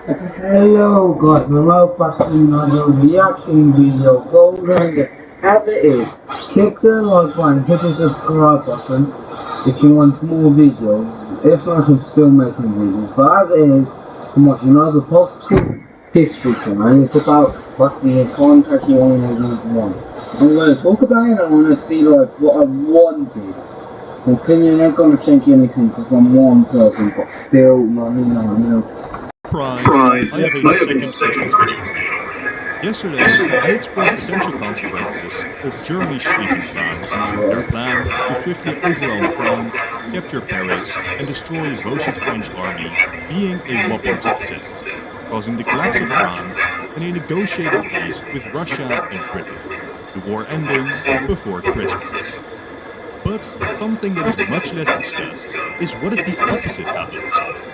Hello guys, my back in another reaction video. Go ahead as it is. Click the like button, hit the subscribe button if you want more videos. If not, I'm still making videos. But as it is, I'm watching another possible history channel. It's about what's the Entente WW1. I'm going to talk about it and I want to see like what I wanted. I'm thinking you're not going to think anything because I'm one person, but still, Surprise! I have a second Christmas video for you. Yesterday, I explored potential consequences of Germany's Schlieffen Plan, their plan to swiftly overwhelm France, capture Paris, and destroy most of the French army, being a whopping success, causing the collapse of France and a negotiated peace with Russia and Britain, the war ending before Christmas. But something that is much less discussed is what if the opposite happened?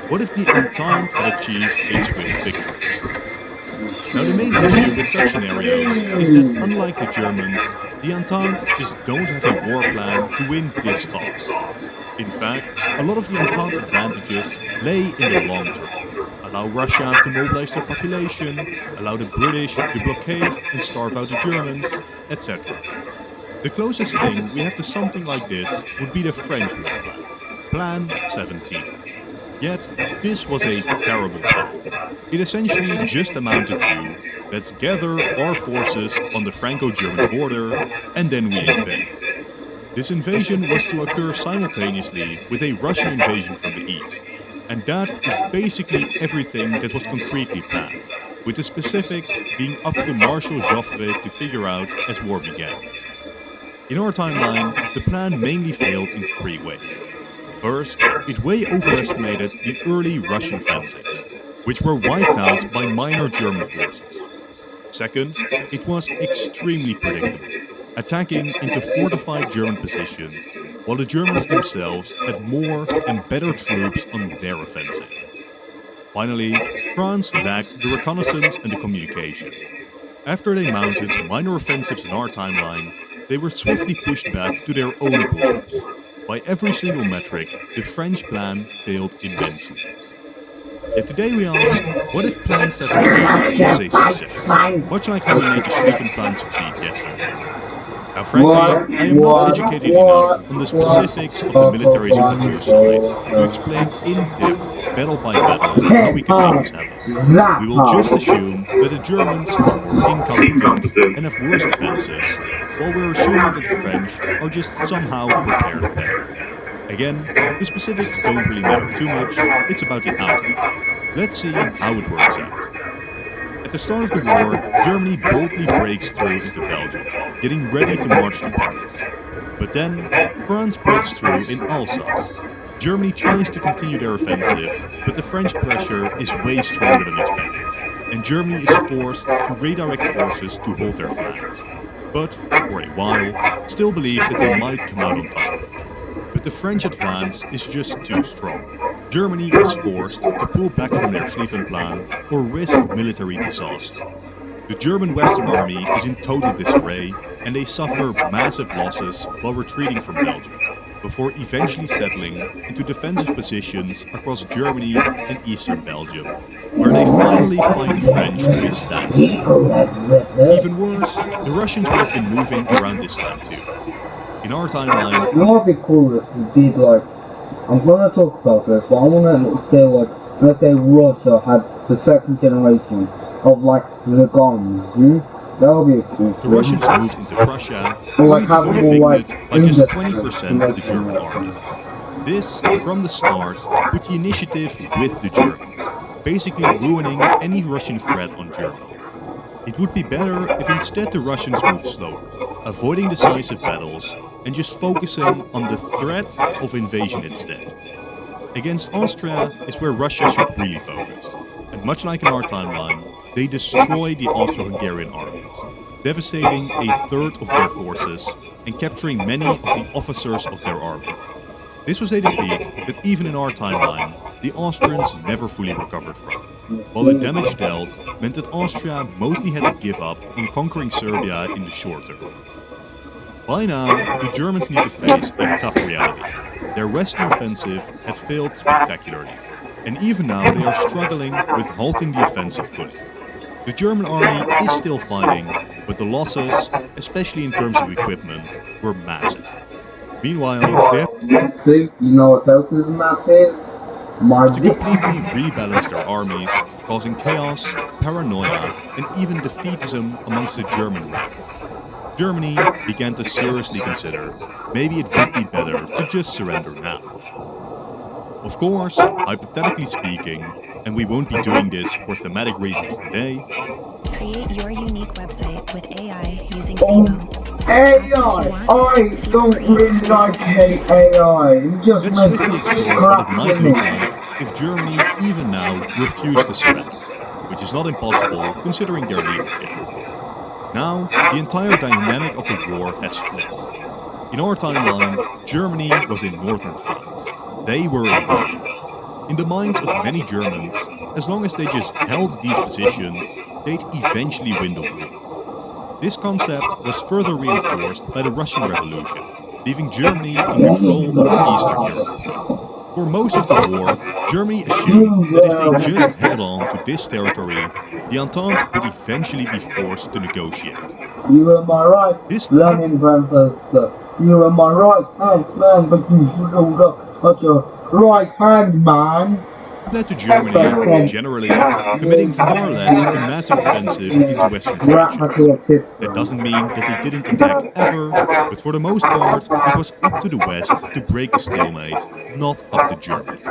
What if the Entente had achieved a swift victory? Now the main issue with such scenarios is that unlike the Germans, the Entente just don't have a war plan to win this fast. In fact, a lot of the Entente advantages lay in the long term. Allow Russia to mobilize their population, allow the British to blockade and starve out the Germans, etc. The closest thing we have to something like this would be the French war plan, Plan 17. Yet, this was a terrible plan. It essentially just amounted to, let's gather our forces on the Franco-German border, and then we invade. This invasion was to occur simultaneously with a Russian invasion from the east. And that is basically everything that was concretely planned, with the specifics being up to Marshal Joffre to figure out as war began. In our timeline, the plan mainly failed in three ways. First, it way overestimated the early Russian offensives, which were wiped out by minor German forces. Second, it was extremely predictable, attacking into fortified German positions, while the Germans themselves had more and better troops on their offensive. Finally, France lacked the reconnaissance and the communication. After they mounted minor offensives in our timeline, they were swiftly pushed back to their own borders. By every single metric, the French plan failed immensely. Yet today we ask, what if Plan 17 was a success? Much like how we made the Schlieffen Plan succeed yesterday. Now frankly, I am not educated enough on the specifics of the militaries of the two sides to explain in depth, battle by battle, how we can make this happen. We will just assume that the Germans are more incompetent and have worse defenses, while we're assuming that the French are just somehow prepared better. Again, the specifics don't really matter too much, it's about the outcome. Let's see how it works out. At the start of the war, Germany boldly breaks through into Belgium, getting ready to march to Paris. But then, France breaks through in Alsace. Germany tries to continue their offensive, but the French pressure is way stronger than expected, and Germany is forced to redirect forces to hold their flanks. But, for a while, still believe that they might come out on top. But the French advance is just too strong. Germany is forced to pull back from their Schlieffen Plan or risk military disaster. The German Western Army is in total disarray and they suffer massive losses while retreating from Belgium, before eventually settling into defensive positions across Germany and eastern Belgium, where they finally find the French to a standstill. Even worse, the Russians would have been moving around this time too. In our timeline, it would be cool if you did like, I'm gonna talk about this, but I wanna say like, let's say Russia had the second generation of like the guns, That would be exclusive. The Russians moved into Prussia, only to be evicted by just 20% of the German army. This, from the start, put the initiative with the Germans, basically ruining any Russian threat on Germany. It would be better if instead the Russians moved slower, avoiding decisive battles, and just focusing on the threat of invasion instead. Against Austria is where Russia should really focus, and much like in our timeline, they destroyed the Austro-Hungarian armies, devastating a third of their forces and capturing many of the officers of their army. This was a defeat that even in our timeline, the Austrians never fully recovered from, while the damage dealt meant that Austria mostly had to give up on conquering Serbia in the short term. By now, the Germans need to face a tough reality. Their western offensive had failed spectacularly, And even now they are struggling with halting the offensive fully. The German army is still fighting, but the losses, especially in terms of equipment, were massive. Meanwhile, they have See, you know what else is massive? My to completely rebalance their armies, causing chaos, paranoia, and even defeatism amongst the German ranks. Germany began to seriously consider maybe it would be better to just surrender now. Of course, hypothetically speaking, and we won't be doing this for thematic reasons today, create your unique website with AI using Fimo. AI! I don't really like AI. It just let's makes swiftly it explore what it crap might in look it. like if Germany even now refused to surrender, which is not impossible considering their leadership. Now, the entire dynamic of the war has flipped. In our timeline, Germany was in northern France. They were in Belgium. In the minds of many Germans, as long as they just held these positions, they'd eventually win the war. This concept was further reinforced by the Russian Revolution, leaving Germany in control over Eastern Europe. For most of the war, Germany assumed that if they just held on to this territory, the Entente would eventually be forced to negotiate. You are my right, This learning grandfather. You are my right hand man, but you should hold up at your right hand man. led to Germany, generally, committing far less to massive offensive into Western directions. That doesn't mean that they didn't attack ever, but for the most part, it was up to the West to break the stalemate, not up to Germany.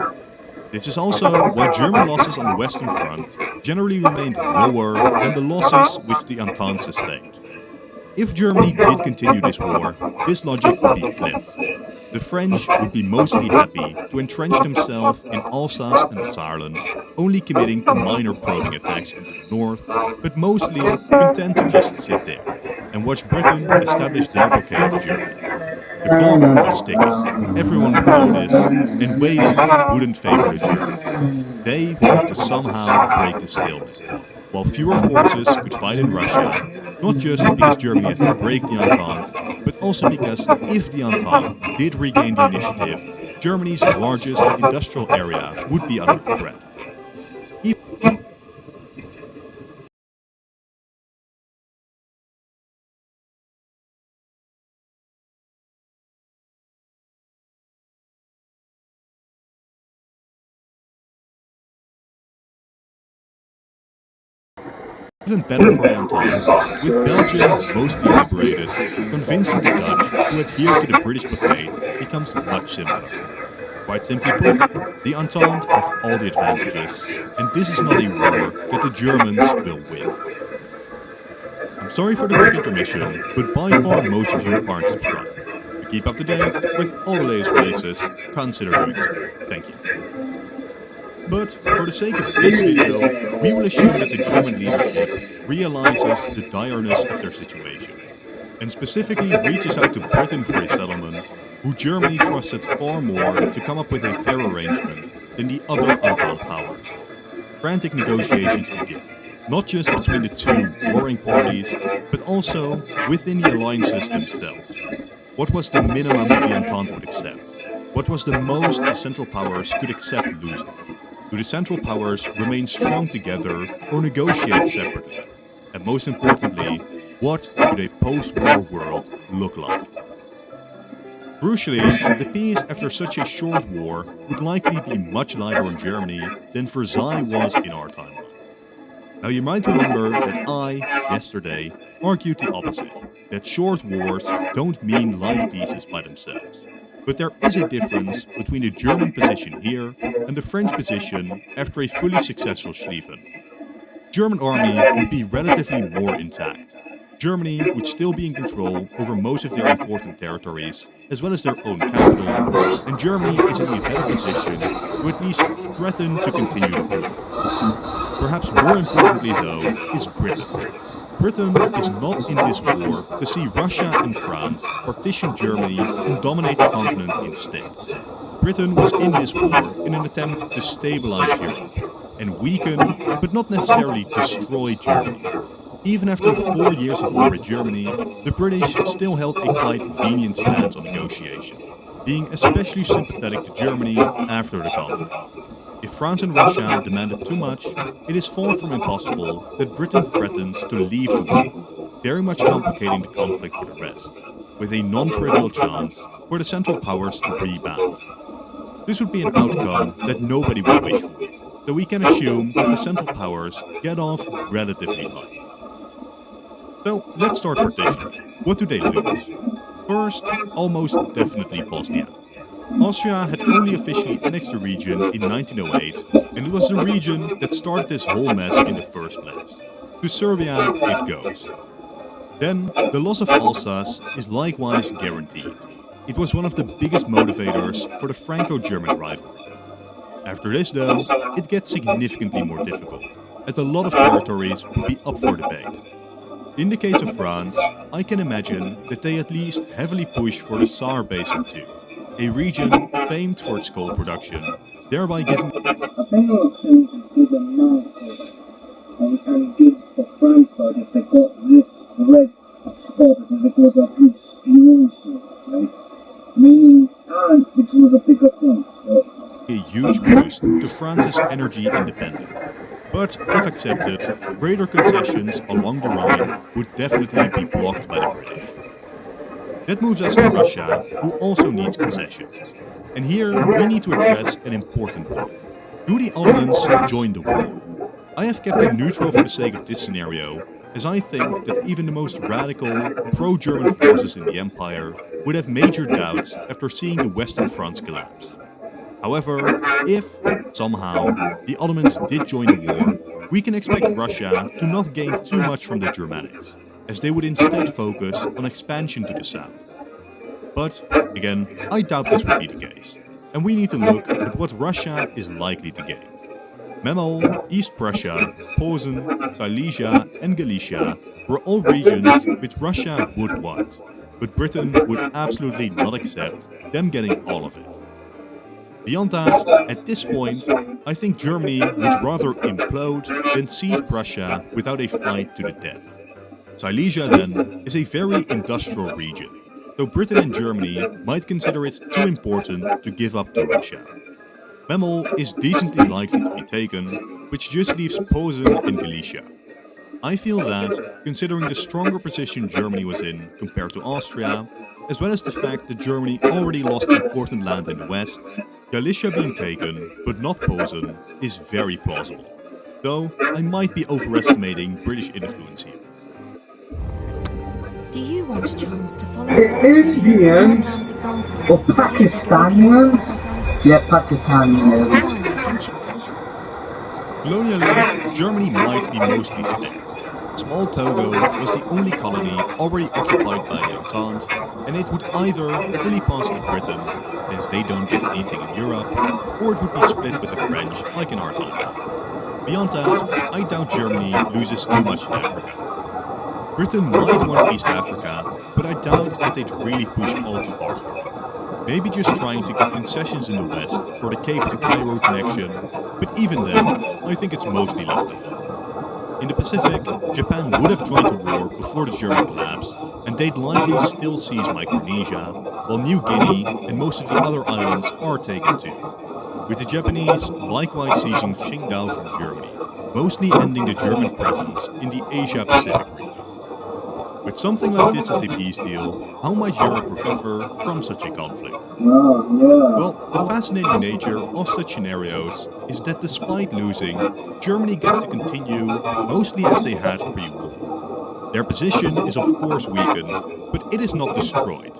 This is also why German losses on the Western Front generally remained lower than the losses which the Entente sustained. If Germany did continue this war, this logic would be flipped. The French would be mostly happy to entrench themselves in Alsace and Saarland, only committing to minor probing attacks into the north, but mostly content to just sit there and watch Britain establish their blockade of Germany. The clock was ticking, everyone would know this, and waiting wouldn't favor the Germans. They would have to somehow break the stalemate, while fewer forces could fight in Russia, not just because Germany has to break the Entente, but also because if the Entente did regain the initiative, Germany's largest industrial area would be under threat. Even better for the Entente, with Belgium mostly liberated, convincing the Dutch to adhere to the British blockade becomes much simpler. Quite simply put, the Entente have all the advantages, and this is not a war that the Germans will win. I'm sorry for the quick intermission, but by far most of you aren't subscribed. To keep up to date with all the latest releases, consider doing so. Thank you. But for the sake of this video, we will assume that the German leadership realizes the direness of their situation, and specifically reaches out to Britain for a settlement, who Germany trusted far more to come up with a fair arrangement than the other Entente powers. Frantic negotiations begin, not just between the two warring parties, but also within the alliances themselves. What was the minimum the Entente would accept? What was the most the Central Powers could accept losing? Do the Central Powers remain strong together or negotiate separately? And most importantly, what would a post-war world look like? Crucially, the peace after such a short war would likely be much lighter on Germany than Versailles was in our timeline. Now you might remember that I, yesterday, argued the opposite, that short wars don't mean light pieces by themselves. But there is a difference between the German position here and the French position after a fully successful Schlieffen. German army would be relatively more intact. Germany would still be in control over most of their important territories, as well as their own capital, and Germany is in a better position to at least threaten to continue the war. Perhaps more importantly though, is Britain. Britain is not in this war to see Russia and France partition Germany and dominate the continent instead. Britain was in this war in an attempt to stabilize Europe and weaken, but not necessarily destroy Germany. Even after 4 years of war with Germany, the British still held a quite lenient stance on negotiation, being especially sympathetic to Germany after the conflict. If France and Russia demanded too much, it is far from impossible that Britain threatens to leave the war, very much complicating the conflict for the rest, with a non-trivial chance for the Central Powers to rebound. This would be an outcome that nobody would wish for, so we can assume that the Central Powers get off relatively light. So let's start partitioning. What do they lose? First, almost definitely Bosnia. Austria had only officially annexed the region in 1908, and it was the region that started this whole mess in the first place. To Serbia it goes. Then, the loss of Alsace is likewise guaranteed. It was one of the biggest motivators for the Franco-German rivalry. After this though, it gets significantly more difficult, as a lot of territories will be up for debate. In the case of France, I can imagine that they at least heavily push for the Saar Basin too, a region famed for its coal production, thereby giving... I think it would change to the mouthpiece and good for France side if they got this red spot because it was a good fuel source, right? Meaning, and it was a bigger thing. a huge boost to France's energy independence. But if accepted, greater concessions along the Rhine would definitely be blocked by the British. That moves us to Russia, who also needs concessions. And here we need to address an important point. Do the Ottomans join the war? I have kept it neutral for the sake of this scenario, as I think that even the most radical, pro-German forces in the empire would have major doubts after seeing the Western Front's collapse. However, if, somehow, the Ottomans did join the war, we can expect Russia to not gain too much from the Germanics, as they would instead focus on expansion to the south. But, again, I doubt this would be the case, and we need to look at what Russia is likely to gain. Memel, East Prussia, Posen, Silesia and Galicia were all regions which Russia would want, but Britain would absolutely not accept them getting all of it. Beyond that, at this point, I think Germany would rather implode than cede Prussia without a fight to the death. Silesia, then, is a very industrial region, so Britain and Germany might consider it too important to give up to Russia. Memel is decently likely to be taken, which just leaves Posen in Galicia. I feel that, considering the stronger position Germany was in compared to Austria, as well as the fact that Germany already lost important land in the west, Galicia being taken, but not Posen, is very plausible. Though, I might be overestimating British influence here. Do you want a chance to follow Indians Islam's example? or Pakistanians? Yeah, Pakistanians. Colonially, Germany might be mostly spared. Small Togo was the only colony already occupied by the Entente, and it would either fully pass to Britain, since they don't get anything in Europe, or it would be split with the French, like in our time. Beyond that, I doubt Germany loses too much in Africa. Britain might want East Africa, but I doubt that they'd really push all too hard for it. Maybe just trying to get concessions in the west for the Cape to Cairo connection, but even then, I think it's mostly left alone. In the Pacific, Japan would have joined the war before the German collapse, and they'd likely still seize Micronesia, while New Guinea and most of the other islands are taken too, with the Japanese likewise seizing Qingdao from Germany, mostly ending the German presence in the Asia-Pacific region. With something like this as a peace deal, how might Europe recover from such a conflict? Well, the fascinating nature of such scenarios is that despite losing, Germany gets to continue mostly as they had pre-war. Their position is of course weakened, but it is not destroyed.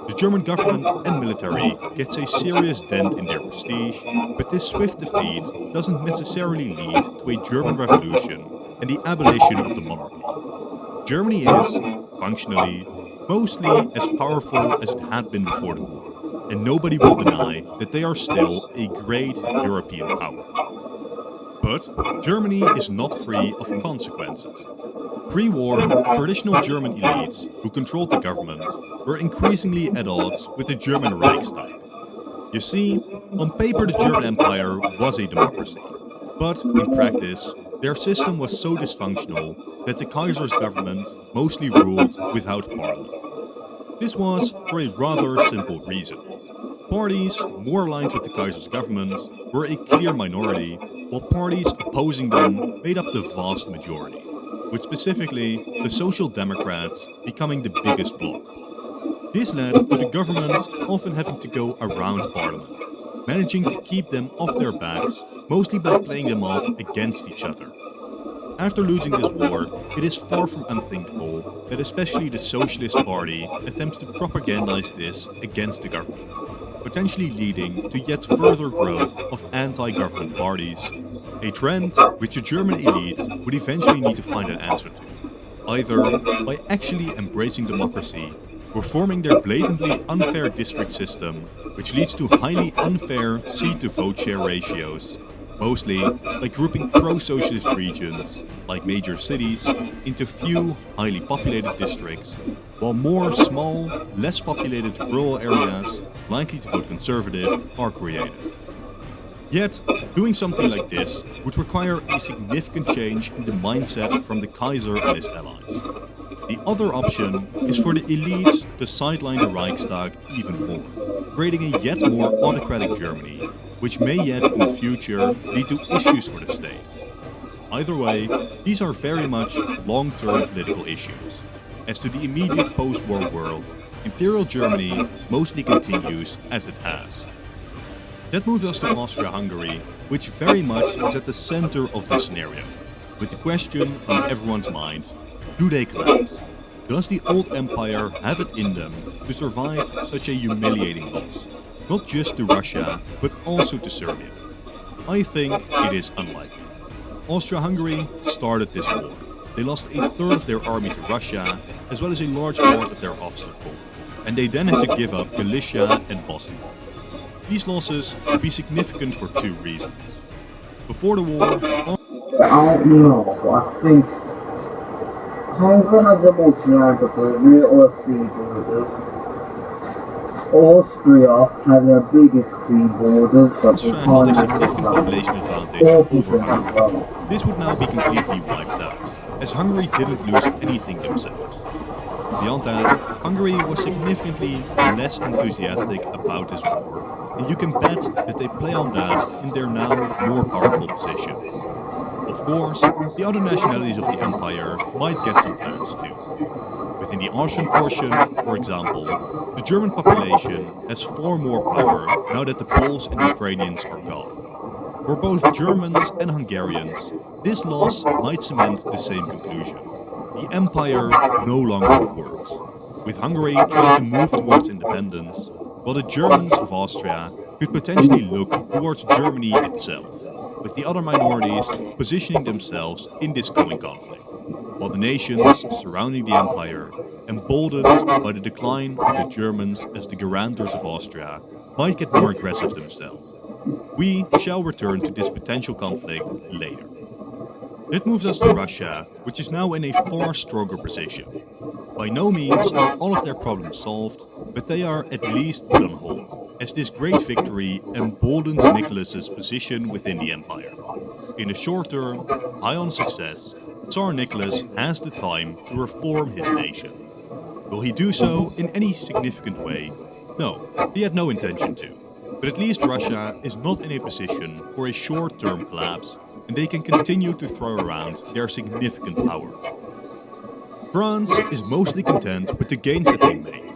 The German government and military gets a serious dent in their prestige, but this swift defeat doesn't necessarily lead to a German revolution and the abolition of the monarchy. Germany is, functionally, mostly as powerful as it had been before the war, and nobody will deny that they are still a great European power. But Germany is not free of consequences. Pre-war, traditional German elites who controlled the government were increasingly at odds with the German Reichstag. You see, on paper the German Empire was a democracy, but in practice, their system was so dysfunctional that the Kaiser's government mostly ruled without parliament. This was for a rather simple reason. Parties more aligned with the Kaiser's government were a clear minority, while parties opposing them made up the vast majority, with specifically the Social Democrats becoming the biggest bloc. This led to the government often having to go around Parliament, managing to keep them off their backs, mostly by playing them off against each other. After losing this war, it is far from unthinkable that especially the Socialist Party attempts to propagandize this against the government, potentially leading to yet further growth of anti-government parties, a trend which the German elite would eventually need to find an answer to, either by actually embracing democracy, reforming their blatantly unfair district system, which leads to highly unfair seat-to-vote share ratios, mostly by grouping pro-socialist regions, like major cities, into few highly populated districts, while more small, less populated rural areas likely to vote conservative are created. Yet, doing something like this would require a significant change in the mindset from the Kaiser and his allies. The other option is for the elites to sideline the Reichstag even more, creating a yet more autocratic Germany, which may yet in the future lead to issues for the state. Either way, these are very much long-term political issues. As to the immediate post-war world, Imperial Germany mostly continues as it has. That moves us to Austria-Hungary, which very much is at the center of this scenario, with the question on everyone's mind: do they collapse? Does the old empire have it in them to survive such a humiliating loss, not just to Russia, but also to Serbia? I think it is unlikely. Austria-Hungary started this war. They lost a third of their army to Russia, as well as a large part of their officer corps, and they then had to give up Galicia and Bosnia. These losses would be significant for two reasons. Before the war, I don't know, I think Hungary has the most geography, or sea borders. Austria had the biggest sea borders, but they Austria had can't a significant population advantage over Hungary. This would now be completely wiped out, as Hungary didn't lose anything themselves. Beyond that, Hungary was significantly less enthusiastic about this war, and you can bet that they play on that in their now more powerful position. Of course, the other nationalities of the empire might get some plans too. Within the Austrian portion, for example, the German population has far more power now that the Poles and Ukrainians are gone. For both Germans and Hungarians, this loss might cement the same conclusion. The empire no longer works, with Hungary trying to move towards independence, while the Germans of Austria could potentially look towards Germany itself, with the other minorities positioning themselves in this coming conflict, while the nations surrounding the empire, emboldened by the decline of the Germans as the guarantors of Austria, might get more aggressive themselves. We shall return to this potential conflict later. That moves us to Russia, which is now in a far stronger position. By no means are all of their problems solved, but they are at least put on hold, as this great victory emboldens Nicholas's position within the empire. In the short term, high on success, Tsar Nicholas has the time to reform his nation. Will he do so in any significant way? No, he had no intention to. But at least Russia is not in a position for a short-term collapse, and they can continue to throw around their significant power. France is mostly content with the gains that they made.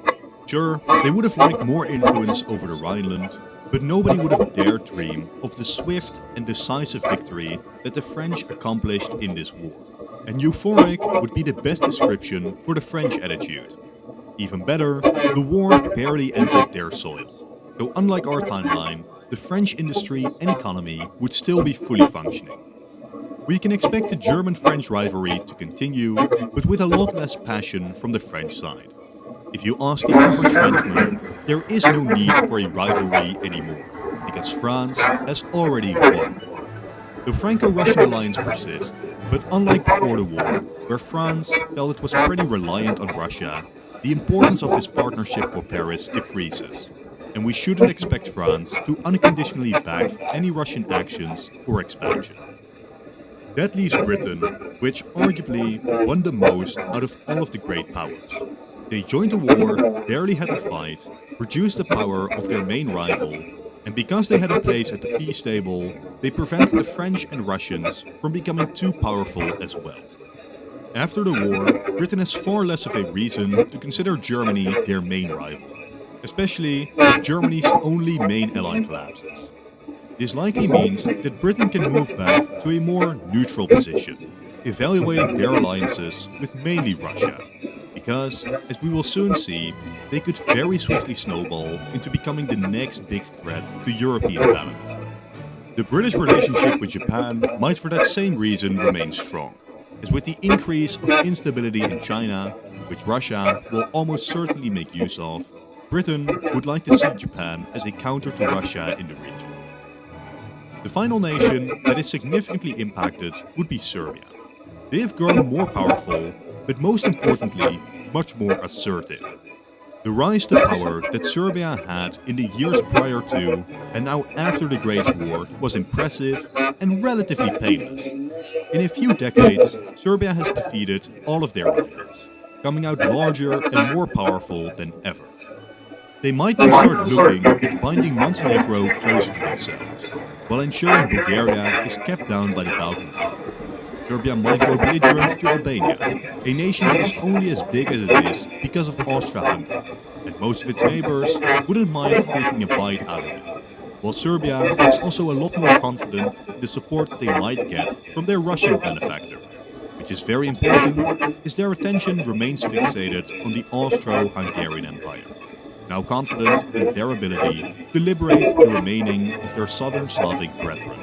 Sure, they would have liked more influence over the Rhineland, but nobody would have dared dream of the swift and decisive victory that the French accomplished in this war. And euphoric would be the best description for the French attitude. Even better, the war barely entered their soil. Though unlike our timeline, the French industry and economy would still be fully functioning. We can expect the German-French rivalry to continue, but with a lot less passion from the French side. If you ask the average Frenchman, there is no need for a rivalry anymore, because France has already won. The Franco-Russian alliance persists, but unlike before the war, where France felt it was pretty reliant on Russia, the importance of this partnership for Paris decreases. And we shouldn't expect France to unconditionally back any Russian actions or expansion. That leaves Britain, which arguably won the most out of all of the great powers. They joined the war, barely had to fight, reduced the power of their main rival, and because they had a place at the peace table, they prevented the French and Russians from becoming too powerful as well. After the war, Britain has far less of a reason to consider Germany their main rival, especially if Germany's only main ally collapses. This likely means that Britain can move back to a more neutral position, evaluating their alliances with mainly Russia, because, as we will soon see, they could very swiftly snowball into becoming the next big threat to European balance. The British relationship with Japan might for that same reason remain strong, as with the increase of instability in China, which Russia will almost certainly make use of, Britain would like to see Japan as a counter to Russia in the region. The final nation that is significantly impacted would be Serbia. They have grown more powerful, but most importantly, much more assertive. The rise to power that Serbia had in the years prior to and now after the Great War was impressive and relatively painless. In a few decades, Serbia has defeated all of their rivals, coming out larger and more powerful than ever. They might start looking at binding Montenegro closer to themselves, while ensuring Bulgaria is kept down by the Balkan War. Serbia might grow belligerent to Albania, a nation that is only as big as it is because of Austria-Hungary, and most of its neighbors wouldn't mind taking a bite out of it. While Serbia is also a lot more confident in the support they might get from their Russian benefactor, which is very important as their attention remains fixated on the Austro-Hungarian Empire, now confident in their ability to liberate the remaining of their southern Slavic brethren.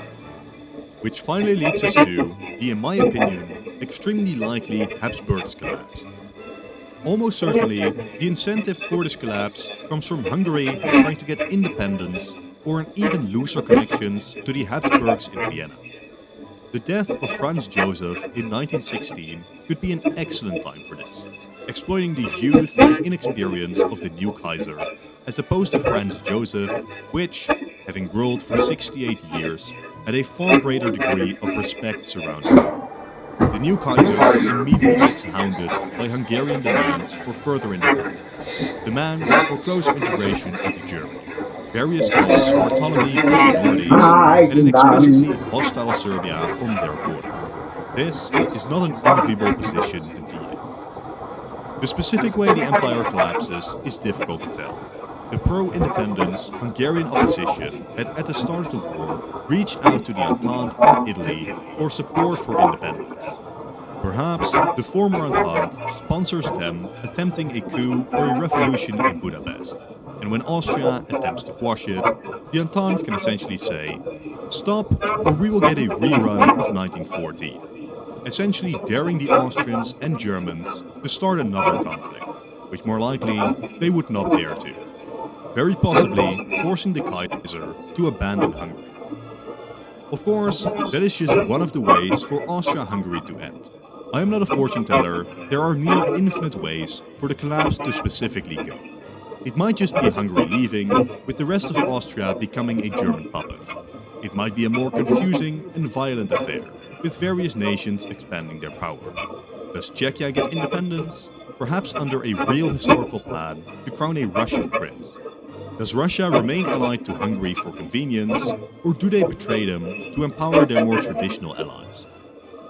Which finally leads us to the, in my opinion, extremely likely Habsburg's collapse. Almost certainly, the incentive for this collapse comes from Hungary trying to get independence or an even looser connections to the Habsburgs in Vienna. The death of Franz Joseph in 1916 could be an excellent time for this, exploiting the youth and inexperience of the new Kaiser, as opposed to Franz Joseph, which, having ruled for 68 years, had a far greater degree of respect surrounding him. The new Kaiser immediately gets hounded by Hungarian demands for further independence, demands for closer integration into Germany, various calls for autonomy of minorities, and an explicitly hostile Serbia on their border. This is not an enviable position to be in. The specific way the empire collapses is difficult to tell. The pro-independence Hungarian opposition had at the start of the war reached out to the Entente and Italy for support for independence. Perhaps the former Entente sponsors them attempting a coup or a revolution in Budapest, and when Austria attempts to quash it, the Entente can essentially say, "Stop, or we will get a rerun of 1914," essentially daring the Austrians and Germans to start another conflict, which more likely they would not dare to, very possibly forcing the Kaiser to abandon Hungary. Of course, that is just one of the ways for Austria-Hungary to end. I am not a fortune teller, there are near infinite ways for the collapse to specifically go. It might just be Hungary leaving, with the rest of Austria becoming a German puppet. It might be a more confusing and violent affair, with various nations expanding their power. Does Czechia get independence? Perhaps under a real historical plan to crown a Russian prince. Does Russia remain allied to Hungary for convenience, or do they betray them to empower their more traditional allies?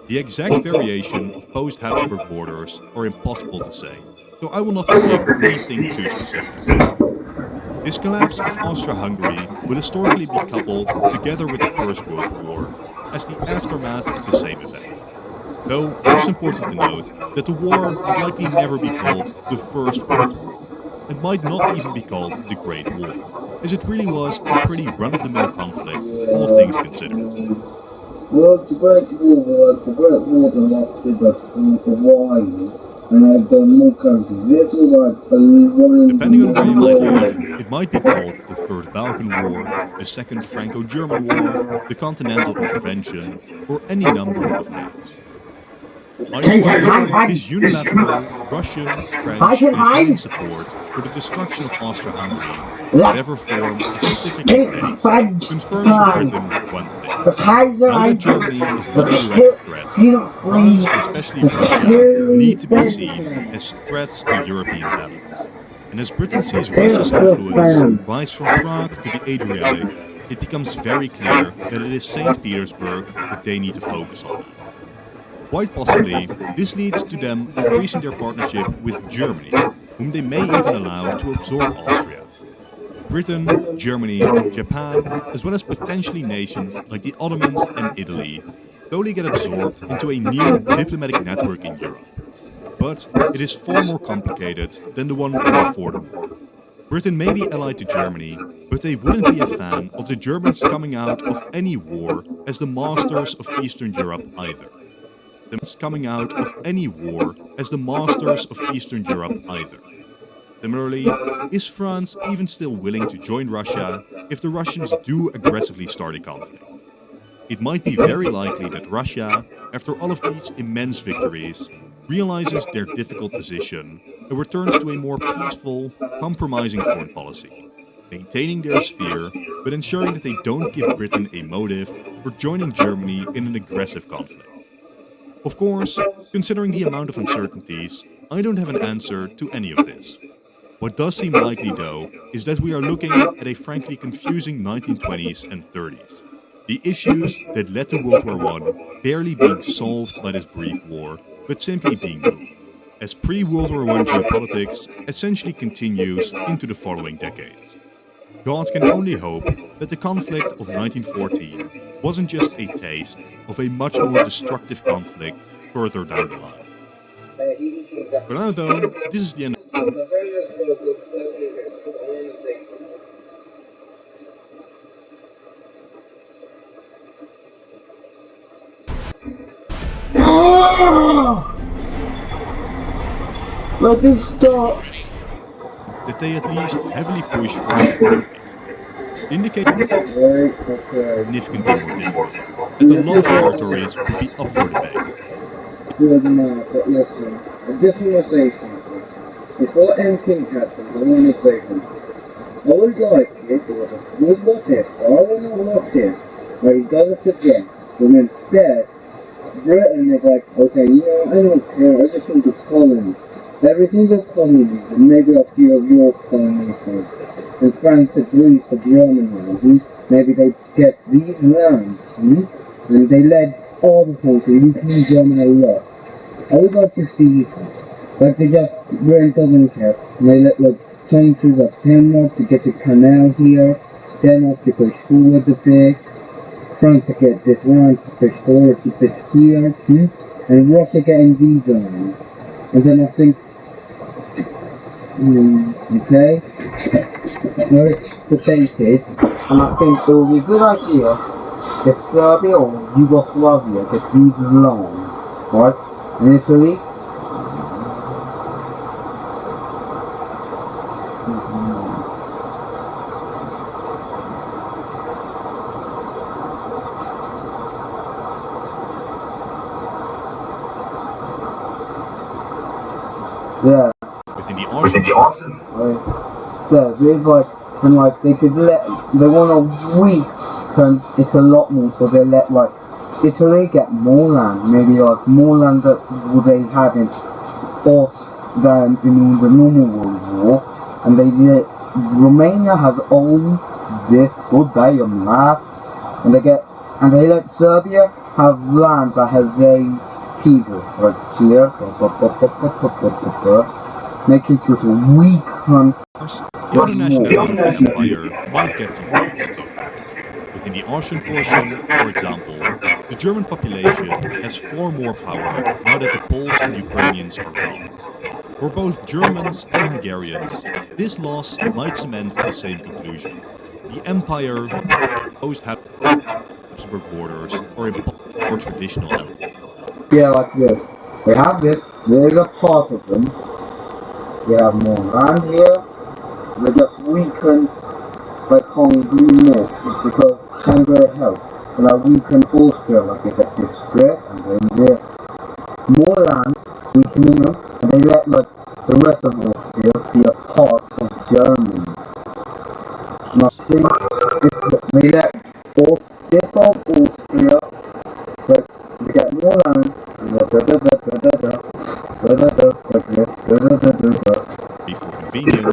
The exact variation of post-Habsburg borders are impossible to say, so I will not predict anything too specific. This collapse of Austria-Hungary will historically be coupled together with the First World War as the aftermath of the same event. Though it is important to note that the war would likely never be called the First World War, and might not even be called the Great War, as it really was a pretty run-of-the-mill conflict, all things considered. Well, the Great War lasted for a while, and I've done more countries. This was like one. Depending on where you might live, it might be called the Third Balkan War, the Second Franco-German War, the Continental Intervention, or any number of names. Either way, this unilateral Russian, French, and Italian support for the destruction of Austria-Hungary, whatever form it specifically takes, confirms to Britain one thing. Now that Germany is not a direct threat, France, and especially Russia, need to be seen as threats to European balance. And as Britain sees Russia's influence rise from Prague to the Adriatic, it becomes very clear that it is St. Petersburg that they need to focus on. Quite possibly, this leads to them increasing their partnership with Germany, whom they may even allow to absorb Austria. Britain, Germany, Japan, as well as potentially nations like the Ottomans and Italy, slowly get absorbed into a new diplomatic network in Europe. But it is far more complicated than the one from before the war. Britain may be allied to Germany, but they wouldn't be a fan of the Germans coming out of any war as the masters of Eastern Europe either. Similarly, is France even still willing to join Russia if the Russians do aggressively start a conflict? It might be very likely that Russia, after all of these immense victories, realizes their difficult position and returns to a more peaceful, compromising foreign policy, maintaining their sphere, but ensuring that they don't give Britain a motive for joining Germany in an aggressive conflict. Of course, considering the amount of uncertainties, I don't have an answer to any of this. What does seem likely, though, is that we are looking at a frankly confusing 1920s and 30s. The issues that led to World War I barely being solved by this brief war, but simply being moved, as pre-World War I geopolitics essentially continues into the following decades. God can only hope that the conflict of 1914 wasn't just a taste of a much more destructive conflict further down the line. For now though, this is the end. Let it stop! That they at least heavily push for indicating significantly more difficult, that a lot of territories would be up for debate. Good enough, but listen, I just want to say something. Before anything happens, I want to say something. I would like it, there was a good what if, I want to what if, where he does it again, but instead, Britain is like, okay, you know, I don't care, I just want to colonize. Every single colony, and maybe a few of your colonies, and France agrees for Germany, maybe they get these lands, and they let all the countries, including Germany, a lot. I would like to see this, like they just, Britain doesn't care, and they let like countries like Denmark to get a canal here, Denmark to push forward a bit, France to get this land to push forward a bit here, and Russia getting these lands. And then I think, okay, well it's debated, and I think it would be a good idea if Serbia or Yugoslavia get these loans, right? And Italy, yeah. Within the ocean. Right. Yeah, there's like, and like they could let, they want to weaken it a lot more, so they let like Italy get more land, maybe like more land that they had in us than in the normal World War, and they let, Romania has owned this good day of math, and they let Serbia have land that has a people right here, making it a weaken. The internationality of the empire might get some points. Within the Austrian portion, for example, the German population has far more power now that the Poles and Ukrainians are gone. For both Germans and Hungarians, this loss might cement the same conclusion. The empire post-Habsburg borders or a more traditional element. Yeah, like this. We have this, there is a part of them. We have more land here. They just weaken by Hungary more because Hungary helps. And I weaken Austria like it's a strip, and then there more weakening them, and they let like the rest of Austria be a part of Germany. Now see, they let this part of Austria, like they get more land, For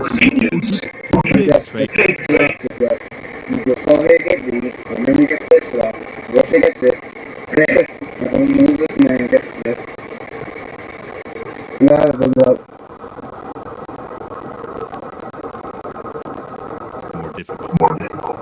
convenience, big trade. You sorry get these, and then you get this one. Russia gets it. I don't know this man gets this. Yeah, More difficult.